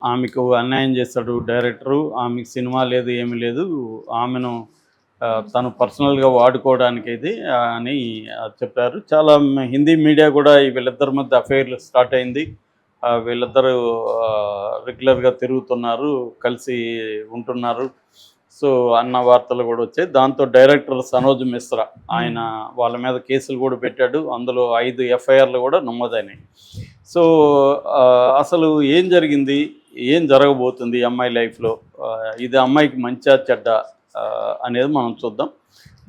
ఆమెకు అన్యాయం చేస్తాడు డైరెక్టరు. ఆమెకు సినిమా లేదు, ఏమీ లేదు. ఆమెను తను పర్సనల్‌గా వాడుకోవడానికి ఇది అని చెప్పారు. చాలా హిందీ మీడియా కూడా ఈ వీళ్ళిద్దరి మధ్య అఫెయిర్ స్టార్ట్ అయింది. వీళ్ళిద్దరూ రెగ్యులర్‌గా తిరుగుతున్నారు, కలిసి ఉంటున్నారు. సో, అన్న వార్తలు కూడా వచ్చాయి. దాంతో డైరెక్టర్ సనోజ్ మిశ్రా ఆయన వాళ్ళ మీద కేసులు కూడా పెట్టాడు. అందులో 5 ఎఫ్ఐఆర్‌లు కూడా నమోదైనాయి. సో, అసలు ఏం జరిగింది? ఏం జరగబోతుంది ఈ అమ్మాయి లైఫ్‌లో? ఇది అమ్మాయికి మంచా చెడ్డా అనేది మనం చూద్దాం.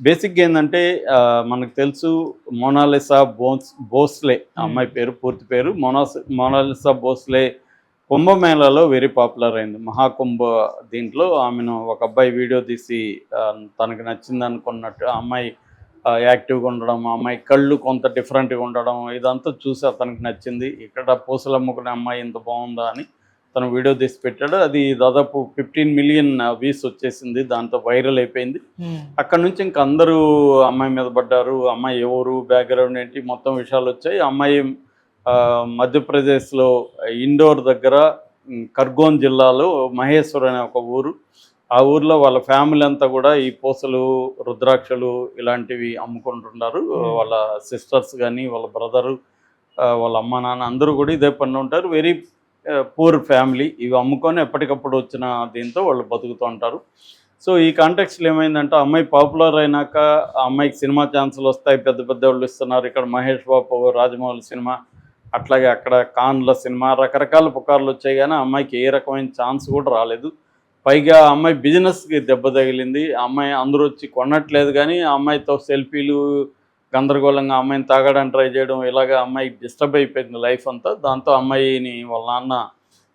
బేసిక్‌గా ఏందంటే మనకు తెలుసు మోనాలిసా భోస్లే అమ్మాయి పేరు, పూర్తి పేరు మోనాలిసా భోస్లే కుంభమేళాలో వెరీ పాపులర్ అయింది. మహాకుంభ దీంట్లో ఆమెను ఒక అబ్బాయి వీడియో తీసి తనకు నచ్చిందనుకున్నట్టు ఆ అమ్మాయి యాక్టివ్‌గా ఉండడం, ఆ అమ్మాయి కళ్ళు కొంత డిఫరెంట్‌గా ఉండడం ఇదంతా చూసి అతనికి నచ్చింది. ఇక్కడ పూసలు అమ్ముకునే అమ్మాయి ఇంత బాగుందా అని తను వీడియో తీసి పెట్టాడు. అది దాదాపు 15 మిలియన్ వ్యూస్ వచ్చేసింది. దాంతో వైరల్ అయిపోయింది. అక్కడి నుంచి ఇంక అందరూ అమ్మాయి మీద పడ్డారు. అమ్మాయి ఎవరు, బ్యాక్గ్రౌండ్ ఏంటి, మొత్తం విషయాలు వచ్చాయి. అమ్మాయి మధ్యప్రదేశ్లో ఇండోర్ దగ్గర ఖర్గోన్ జిల్లాలో మహేశ్వర్ అనే ఒక ఊరు. ఆ ఊర్లో వాళ్ళ ఫ్యామిలీ అంతా కూడా ఈ పూసలు, రుద్రాక్షలు ఇలాంటివి అమ్ముకుంటున్నారు. వాళ్ళ సిస్టర్స్ కానీ, వాళ్ళ బ్రదరు, వాళ్ళ అమ్మ నాన్న అందరూ కూడా ఇదే పనిలో ఉంటారు. Very poor family. ఇవి అమ్ముకొని ఎప్పటికప్పుడు వచ్చిన దీంతో వాళ్ళు బతుకుతూ ఉంటారు. సో ఈ కాంటెక్స్లో ఏమైందంటే అమ్మాయి పాపులర్ అయినాక ఆ అమ్మాయికి సినిమా ఛాన్సులు వస్తాయి, పెద్ద పెద్ద వాళ్ళు ఇస్తున్నారు. ఇక్కడ మహేష్ బాబు, రాజమౌళి సినిమా, అట్లాగే అక్కడ ఖాన్ల సినిమా, రకరకాల పుకార్లు వచ్చాయి. కానీ అమ్మాయికి ఏ రకమైన ఛాన్స్ కూడా రాలేదు. పైగా అమ్మాయి బిజినెస్కి దెబ్బ తగిలింది. అమ్మాయి అందరూ వచ్చి కొనట్లేదు, కానీ ఆ అమ్మాయితో సెల్ఫీలు, గందరగోళంగా అమ్మాయిని తాగడానికి ట్రై చేయడం, ఇలాగ అమ్మాయికి డిస్టర్బ్ అయిపోయింది లైఫ్ అంతా. దాంతో అమ్మాయిని వాళ్ళ నాన్న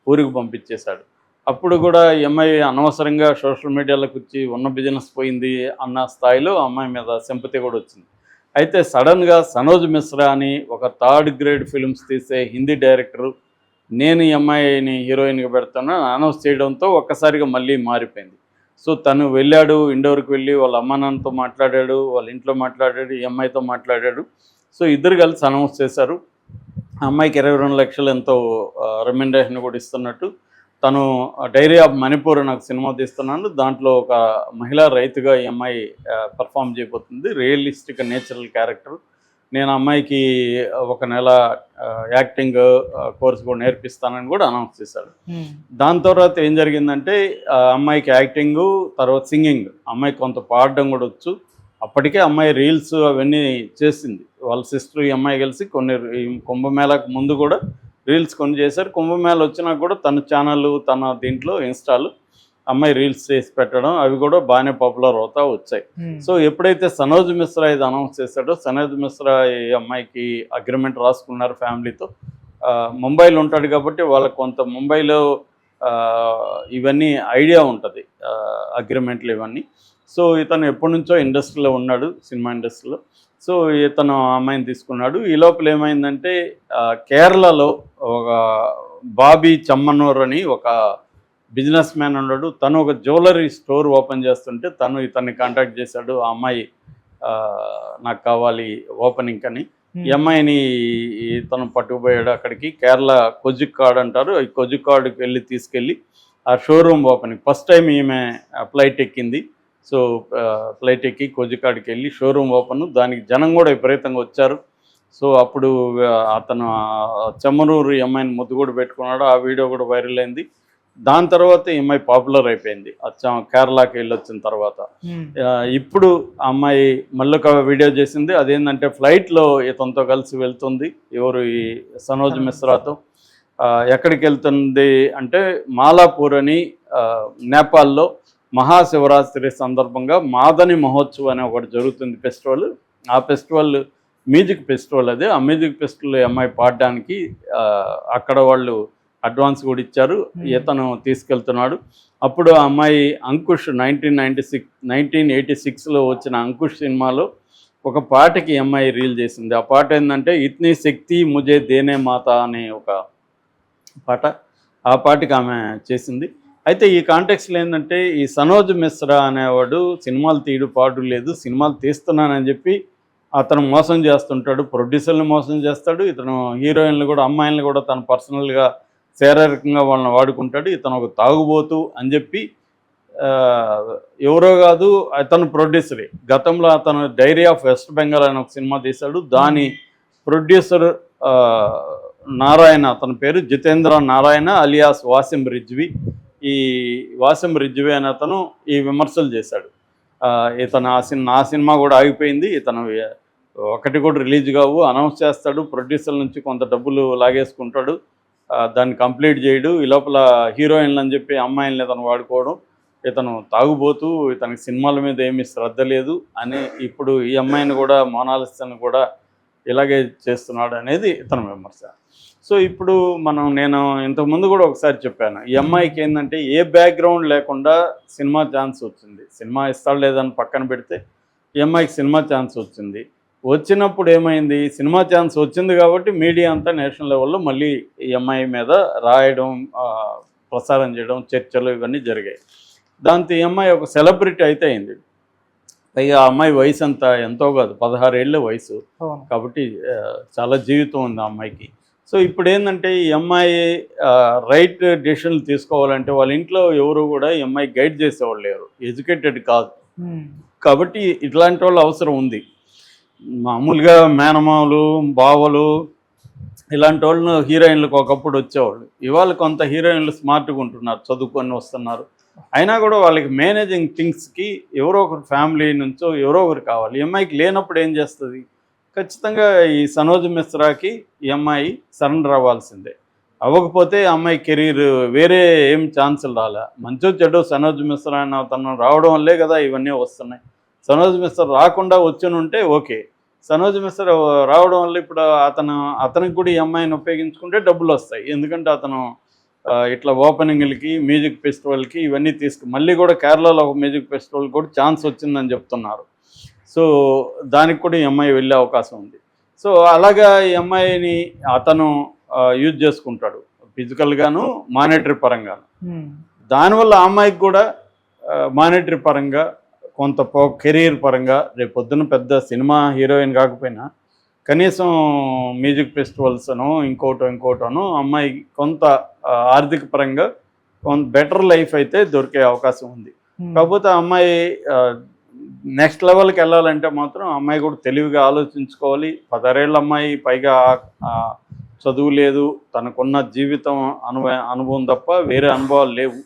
ఊరికి పంపించేశాడు. అప్పుడు కూడా ఈ అమ్మాయి అనవసరంగా సోషల్ మీడియాలోకి వచ్చి ఉన్న బిజినెస్ పోయింది అన్న స్థాయిలో అమ్మాయి మీద సింపతి కూడా వచ్చింది. అయితే సడన్గా సనోజ్ మిశ్రా అని ఒక 3rd గ్రేడ్ ఫిల్మ్స్ తీసే హిందీ డైరెక్టరు నేను ఈ అమ్మాయిని హీరోయిన్గా పెడతాను అనౌన్స్ చేయడంతో ఒక్కసారిగా మళ్ళీ మారిపోయింది. సో తను వెళ్ళాడు, ఇండోర్కి వెళ్ళి వాళ్ళ అమ్మ నాన్నతో మాట్లాడాడు, వాళ్ళ ఇంట్లో మాట్లాడాడు, ఈ అమ్మాయితో మాట్లాడాడు. సో ఇద్దరు కలిసి అనౌన్స్ చేశారు. ఆ అమ్మాయికి 22 లక్షలు ఎంతో రెమ్యునరేషన్ కూడా ఇస్తున్నట్టు. తను డైరీ ఆఫ్ మణిపూర్ నాకు సినిమా తీస్తున్నాను, దాంట్లో ఒక మహిళా రైతుగా ఈ అమ్మాయి పర్ఫామ్ చేయబోతుంది. Realistic natural character. నేను అమ్మాయికి ఒక నెల యాక్టింగ్ కోర్స్ కూడా నేర్పిస్తానని కూడా అనౌన్స్ చేశాడు. దాని తర్వాత ఏం జరిగిందంటే అమ్మాయికి యాక్టింగు, తర్వాత సింగింగ్, అమ్మాయికి కొంత పాడడం కూడా వచ్చు. అప్పటికే అమ్మాయి రీల్స్ అవన్నీ చేసింది. వాళ్ళ సిస్టర్ ఈ అమ్మాయి కలిసి కొన్ని కుంభమేళాకు ముందు కూడా రీల్స్ కొన్ని చేశారు. కుంభమేళ వచ్చినా కూడా తన ఛానల్, తన దీంట్లో ఇన్స్టాలు అమ్మాయి రీల్స్ చేసి పెట్టడం అవి కూడా బాగానే పాపులర్ అవుతా వచ్చాయి. సో ఎప్పుడైతే సనోజ్ మిశ్రా ఇది అనౌన్స్ చేశాడో, సనోజ్ మిశ్రా ఈ అమ్మాయికి అగ్రిమెంట్ రాసుకున్నారు ఫ్యామిలీతో. ముంబైలో ఉంటాడు కాబట్టి వాళ్ళకి కొంత ముంబైలో ఇవన్నీ ఐడియా ఉంటుంది, అగ్రిమెంట్లు ఇవన్నీ. సో ఇతను ఎప్పటి నుంచో ఇండస్ట్రీలో ఉన్నాడు, సినిమా ఇండస్ట్రీలో. సో ఇతను అమ్మాయిని తీసుకున్నాడు. ఈ లోపల ఏమైందంటే కేరళలో ఒక బాబీ చమ్మనూర్ అని ఒక బిజినెస్ మ్యాన్ ఉన్నాడు. తను ఒక జ్యువెలరీ స్టోర్ ఓపెన్ చేస్తుంటే తను ఇతన్ని కాంటాక్ట్ చేశాడు. ఆ అమ్మాయి నాకు కావాలి ఓపెనింగ్ అని. ఈ అమ్మాయిని తను పట్టుకుపోయాడు అక్కడికి. కేరళ కొజిక్కాడ్ అంటారు, ఈ కొజిక్కాడ్కి వెళ్ళి తీసుకెళ్ళి ఆ షోరూమ్ ఓపెనింగ్ ఫస్ట్ టైం ఈమె ఫ్లైట్ ఎక్కింది. సో ఫ్లైట్ ఎక్కి కొజిక్కాడ్కి వెళ్ళి షోరూమ్ ఓపెన్, దానికి జనం కూడా విపరీతంగా వచ్చారు. సో అప్పుడు అతను చెమ్మనూరు ఈ అమ్మాయిని ముద్దు కూడా పెట్టుకున్నాడు. ఆ వీడియో కూడా వైరల్ అయింది. దాని తర్వాత ఈ అమ్మాయి పాపులర్ అయిపోయింది కేరళకి వెళ్ళి వచ్చిన తర్వాత. ఇప్పుడు ఆ అమ్మాయి మళ్ళీ ఒక వీడియో చేసింది. అదేంటంటే ఫ్లైట్లో ఇతనితో కలిసి వెళ్తుంది, ఎవరు ఈ సనోజ్ మిశ్రాతో. ఎక్కడికి వెళ్తుంది అంటే మాలాపూర్ అని నేపాల్లో మహాశివరాత్రి సందర్భంగా మాదని మహోత్సవ్ అనే ఒకటి జరుగుతుంది, ఫెస్టివల్. ఆ ఫెస్టివల్ మ్యూజిక్ ఫెస్టివల్ అది. ఆ మ్యూజిక్ ఫెస్టివల్ అమ్మాయి పాడడానికి అక్కడ వాళ్ళు అడ్వాన్స్ కూడా ఇచ్చారు. ఇతను తీసుకెళ్తున్నాడు. అప్పుడు ఆ అమ్మాయి అంకుష్ 1986లో వచ్చిన అంకుష్ సినిమాలో ఒక పాటకి ఈ అమ్మాయి రీల్ చేసింది. ఆ పాట ఏంటంటే ఇత్నీ శక్తి ముజే దేనే మాత అనే ఒక పాట. ఆ పాటకి ఆమె చేసింది. అయితే ఈ కాంటెక్స్లో ఏంటంటే ఈ సనోజ్ మిశ్రా అనేవాడు సినిమాలు తీయడు, పాడు లేదు, సినిమాలు తీస్తున్నానని చెప్పి అతను మోసం చేస్తుంటాడు, ప్రొడ్యూసర్ని మోసం చేస్తాడు. ఇతను హీరోయిన్లు కూడా, అమ్మాయిలను కూడా తను పర్సనల్గా శారీరకంగా వాళ్ళని వాడుకుంటాడు. ఇతను ఒక తాగుబోతు అని చెప్పి ఆ, ఎవరో కాదు, అతను ప్రొడ్యూసరే. గతంలో అతను డైరీ ఆఫ్ వెస్ట్ బెంగాల్ అని ఒక సినిమా తీశాడు. దాని ప్రొడ్యూసర్ నారాయణ, అతని పేరు జితేంద్ర నారాయణ అలియాస్ వాసిం రిజ్వీ. ఈ వాసిం రిజ్వీ అని అతను ఈ విమర్శలు చేశాడు. ఇతను ఆ సినిమా కూడా ఆగిపోయింది. ఇతను ఒకటి కూడా రిలీజ్ కావు, అనౌన్స్ చేస్తాడు, ప్రొడ్యూసర్ నుంచి కొంత డబ్బులు లాగేసుకుంటాడు, దాన్ని కంప్లీట్ చేయడు. ఈ లోపల హీరోయిన్లు అని చెప్పి అమ్మాయిల్ని ఇతను వాడుకోవడం, ఇతను తాగుబోతూ, ఇతనికి సినిమాల మీద ఏమీ శ్రద్ధ లేదు అని ఇప్పుడు ఈ అమ్మాయిని కూడా, మోనాలిసాని కూడా ఇలాగే చేస్తున్నాడు అనేది ఇతని విమర్శ. సో ఇప్పుడు నేను ఇంతకుముందు కూడా ఒకసారి చెప్పాను, ఈ అమ్మాయికి ఏంటంటే ఏ బ్యాక్గ్రౌండ్ లేకుండా సినిమా ఛాన్స్ వచ్చింది. సినిమా ఇస్తాడు లేదని పక్కన పెడితే ఈ అమ్మాయికి సినిమా ఛాన్స్ వచ్చింది. వచ్చినప్పుడు ఏమైంది, సినిమా ఛాన్స్ వచ్చింది కాబట్టి మీడియా అంతా నేషనల్ లెవెల్లో మళ్ళీ ఈ అమ్మాయి మీద రాయడం, ప్రసారం చేయడం, చర్చలు ఇవన్నీ జరిగాయి. దాంతో ఈ అమ్మాయి ఒక సెలబ్రిటీ అయితే అయింది. పైగా ఆ అమ్మాయి వయసు అంతా ఎంతో కాదు, 16 ఏళ్ళ వయసు. కాబట్టి చాలా జీవితం ఉంది ఆ అమ్మాయికి. సో ఇప్పుడు ఏంటంటే ఈ అమ్మాయి రైట్ డెసిషన్లు తీసుకోవాలంటే వాళ్ళ ఇంట్లో ఎవరు కూడా ఈ అమ్మాయి గైడ్ చేసేవాళ్ళు లేరు, ఎడ్యుకేటెడ్ కాదు. కాబట్టి ఇట్లాంటి వాళ్ళు అవసరం ఉంది. మామూలుగా మేనమావులు, బావలు ఇలాంటి వాళ్ళు హీరోయిన్లకు ఒకప్పుడు వచ్చేవాళ్ళు. ఇవాళ కొంత హీరోయిన్లు స్మార్ట్గా ఉంటున్నారు, చదువుకొని వస్తున్నారు. అయినా కూడా వాళ్ళకి మేనేజింగ్ థింగ్స్కి ఎవరో ఒకరు ఫ్యామిలీ నుంచో ఎవరో ఒకరు కావాలి. ఈ అమ్మాయికి లేనప్పుడు ఏం చేస్తుంది? ఖచ్చితంగా ఈ సనోజ్ మిశ్రాకి ఈ అమ్మాయి సరెండర్ అవ్వాల్సిందే. అవ్వకపోతే ఆ అమ్మాయి కెరీర్ వేరే ఏం ఛాన్సులు రాలే. మంచో చెడు సనోజ్ మిశ్రా అని తను రావడం వల్లే కదా ఇవన్నీ వస్తున్నాయి. సనోజ్ మిశ్రా రాకుండా వచ్చునుంటే ఓకే. సనోజ్ మిశ్రా రావడం వల్ల ఇప్పుడు అతనికి కూడా ఈ అమ్మాయిని ఉపయోగించుకుంటే డబ్బులు వస్తాయి. ఎందుకంటే అతను ఇట్లా ఓపెనింగ్లకి, మ్యూజిక్ ఫెస్టివల్కి ఇవన్నీ మళ్ళీ కూడా కేరళలో ఒక మ్యూజిక్ ఫెస్టివల్ కూడా ఛాన్స్ వచ్చిందని చెప్తున్నారు. సో దానికి కూడా ఈ అమ్మాయి వెళ్ళే అవకాశం ఉంది. సో అలాగా ఈ అమ్మాయిని అతను యూజ్ చేసుకుంటాడు, ఫిజికల్గాను మానిటరీ పరంగాను. దానివల్ల ఆ అమ్మాయికి కూడా మానిటరీ పరంగా కొంత కెరీర్ పరంగా రేపు పొద్దున పెద్ద సినిమా హీరోయిన్ కాకపోయినా కనీసం మ్యూజిక్ ఫెస్టివల్స్ను ఇంకోటోనో అమ్మాయికి కొంత ఆర్థిక పరంగా కొంత బెటర్ లైఫ్ అయితే దొరికే అవకాశం ఉంది. కాకపోతే ఆ అమ్మాయి నెక్స్ట్ లెవెల్కి వెళ్ళాలంటే మాత్రం అమ్మాయి కూడా తెలివిగా ఆలోచించుకోవాలి. 16 ఏళ్ళ అమ్మాయి, పైగా చదువు లేదు, తనకున్న జీవితం అనుభవం తప్ప వేరే అనుభవాలు లేవు.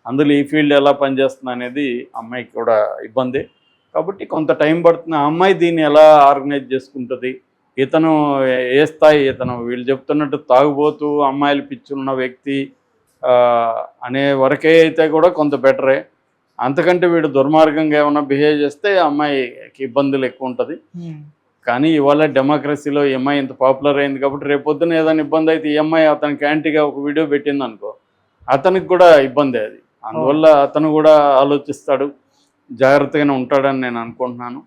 అందులో ఈ ఫీల్డ్ ఎలా పనిచేస్తుంది అనేది అమ్మాయికి కూడా ఇబ్బంది. కాబట్టి కొంత టైం పడుతుంది. ఆ అమ్మాయి దీన్ని ఎలా ఆర్గనైజ్ చేసుకుంటుంది, ఇతను ఏ స్థాయి, వీళ్ళు చెప్తున్నట్టు తాగుబోతూ అమ్మాయిలు పిచ్చున్న వ్యక్తి అనే వరకే అయితే కూడా కొంత బెటరే. అంతకంటే వీడు దుర్మార్గంగా ఏమైనా బిహేవ్ చేస్తే అమ్మాయికి ఇబ్బందులు ఎక్కువ ఉంటుంది. కానీ ఇవాళ డెమోక్రసీలో ఈ అమ్మాయి ఇంత పాపులర్ అయింది కాబట్టి రేపొద్దున ఏదైనా ఇబ్బంది అయితే ఈ అమ్మాయి అతనికి యాంటీగా ఒక వీడియో పెట్టింది అనుకో, అతనికి కూడా ఇబ్బంది అది. అందువల్ల అతను కూడా ఆలోచిస్తాడు, జాగ్రత్తగానే ఉంటాడని నేను అనుకుంటున్నాను.